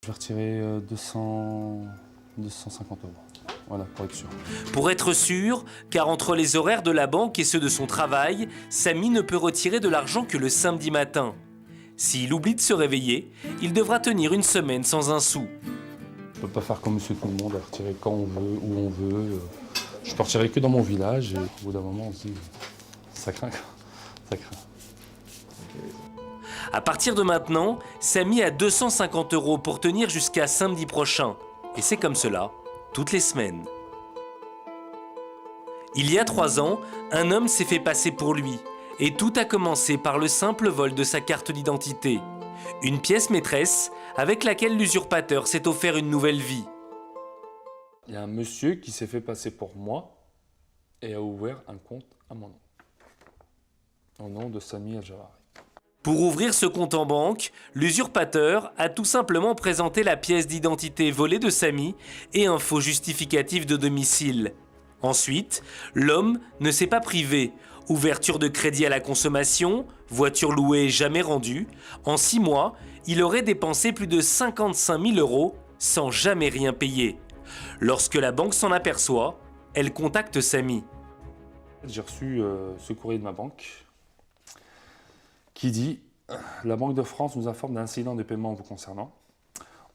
Je vais retirer 250 €. Voilà, pour être sûr. Pour être sûr, car entre les horaires de la banque et ceux de son travail, Samy ne peut retirer de l'argent que le samedi matin. S'il oublie de se réveiller, il devra tenir une semaine sans un sou. Je ne peux pas faire comme monsieur tout le monde, à retirer quand on veut, où on veut. Je peux retirer que dans mon village et au bout d'un moment on se dit, ça craint, ça craint. À partir de maintenant, Samy a 250 € pour tenir jusqu'à samedi prochain. Et c'est comme cela, toutes les semaines. Il y a 3 ans, un homme s'est fait passer pour lui. Et tout a commencé par le simple vol de sa carte d'identité. Une pièce maîtresse avec laquelle l'usurpateur s'est offert une nouvelle vie. Il y a un monsieur qui s'est fait passer pour moi et a ouvert un compte à mon nom. Au nom de Samy El-Jawari. Pour ouvrir ce compte en banque, l'usurpateur a tout simplement présenté la pièce d'identité volée de Samy et un faux justificatif de domicile. Ensuite, l'homme ne s'est pas privé. Ouverture de crédit à la consommation, voiture louée jamais rendue. En 6 mois, il aurait dépensé plus de 55 000 € sans jamais rien payer. Lorsque la banque s'en aperçoit, elle contacte Samy. J'ai reçu ce courrier de ma banque qui dit « La Banque de France nous informe d'un incident de paiement vous concernant.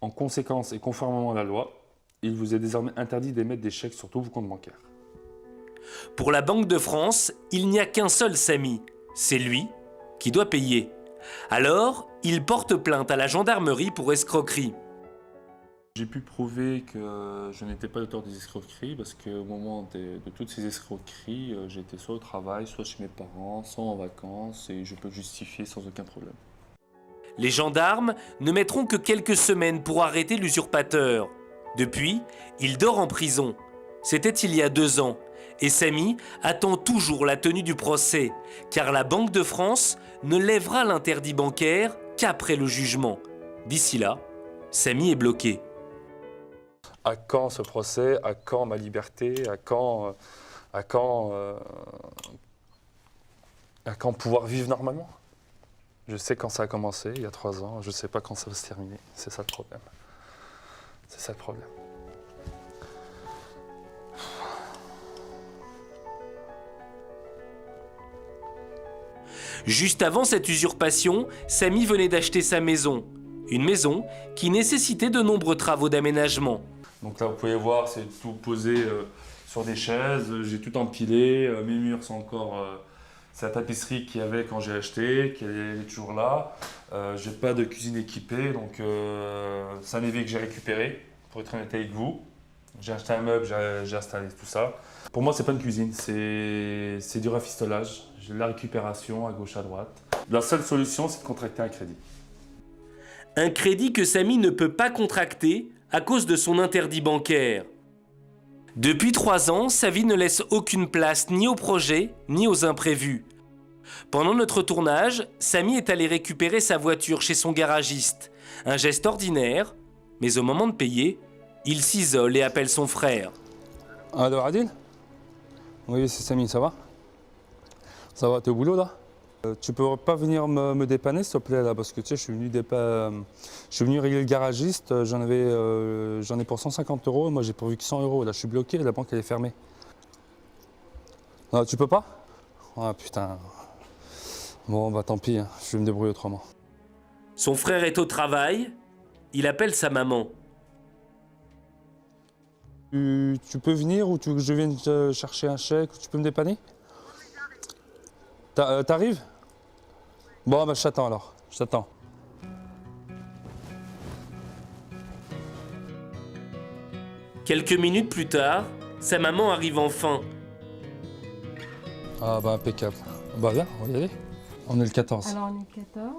En conséquence et conformément à la loi, il vous est désormais interdit d'émettre des chèques sur tous vos comptes bancaires. » Pour la Banque de France, il n'y a qu'un seul Samy. C'est lui qui doit payer. Alors, il porte plainte à la gendarmerie pour escroquerie. J'ai pu prouver que je n'étais pas l'auteur des escroqueries parce qu'au moment de toutes ces escroqueries, j'étais soit au travail, soit chez mes parents, soit en vacances et je peux le justifier sans aucun problème. Les gendarmes ne mettront que quelques semaines pour arrêter l'usurpateur. Depuis, il dort en prison. C'était il y a 2 ans. Et Samy attend toujours la tenue du procès, car la Banque de France ne lèvera l'interdit bancaire qu'après le jugement. D'ici là, Samy est bloqué. À quand ce procès? À quand ma liberté? À quand pouvoir vivre normalement? Je sais quand ça a commencé, il y a 3 ans. Je ne sais pas quand ça va se terminer. C'est ça le problème. C'est ça le problème. Juste avant cette usurpation, Samy venait d'acheter sa maison. Une maison qui nécessitait de nombreux travaux d'aménagement. Donc là, vous pouvez voir, c'est tout posé sur des chaises. J'ai tout empilé. Mes murs sont encore... c'est la tapisserie qu'il y avait quand j'ai acheté, qui est toujours là. J'ai pas de cuisine équipée, donc c'est un évier que j'ai récupéré, pour être honnête avec vous. J'ai acheté un meuble, j'ai installé tout ça. Pour moi, c'est pas une cuisine, c'est du rafistolage. J'ai de la récupération à gauche, à droite. La seule solution, c'est de contracter un crédit. Un crédit que Samy ne peut pas contracter à cause de son interdit bancaire. Depuis 3 ans, sa vie ne laisse aucune place ni aux projets, ni aux imprévus. Pendant notre tournage, Samy est allé récupérer sa voiture chez son garagiste. Un geste ordinaire, mais au moment de payer, il s'isole et appelle son frère. Allô, Adil? Oui, c'est Samy, ça va? Ça va, t'es au boulot là? Tu peux pas venir me dépanner s'il te plaît là, parce que tu sais, je suis venu régler le garagiste, j'en ai pour 150 €, moi j'ai pourvu que 100 €, là je suis bloqué, la banque elle est fermée. Non, tu peux pas? Ah putain. Bon bah tant pis, hein, je vais me débrouiller autrement. Son frère est au travail, il appelle sa maman. Tu peux venir ou tu veux que je vienne te chercher un chèque, tu peux me dépanner? T'arrives? Bon, bah, je t'attends alors, je t'attends. Quelques minutes plus tard, sa maman arrive enfin. Ah bah impeccable. Bah viens, on va y aller. On est le 14. Alors on est 14,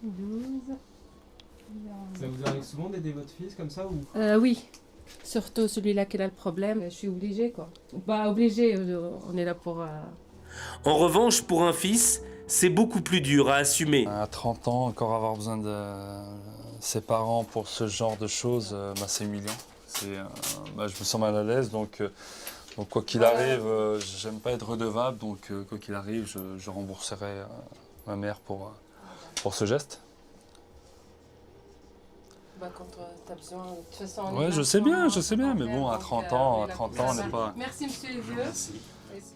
12... Ça vous arrive souvent d'aider votre fils comme ça ou? Oui, surtout celui-là qui a le problème, je suis obligée quoi. Pas obligée, on est là pour... En revanche, pour un fils, c'est beaucoup plus dur à assumer. À 30 ans, encore avoir besoin de ses parents pour ce genre de choses, bah, c'est humiliant. Bah, je me sens mal à l'aise, donc quoi qu'il arrive, j'aime pas être redevable, donc quoi qu'il arrive, je rembourserai ma mère pour ce geste. Bah, quand t'as besoin, de toute façon... on est Ouais, je là sais sans- bien, sans mais bon, à donc, 30 ans, il a 30 compris ans, on ça. n'est pas... Merci, monsieur le vieux. Merci. Merci.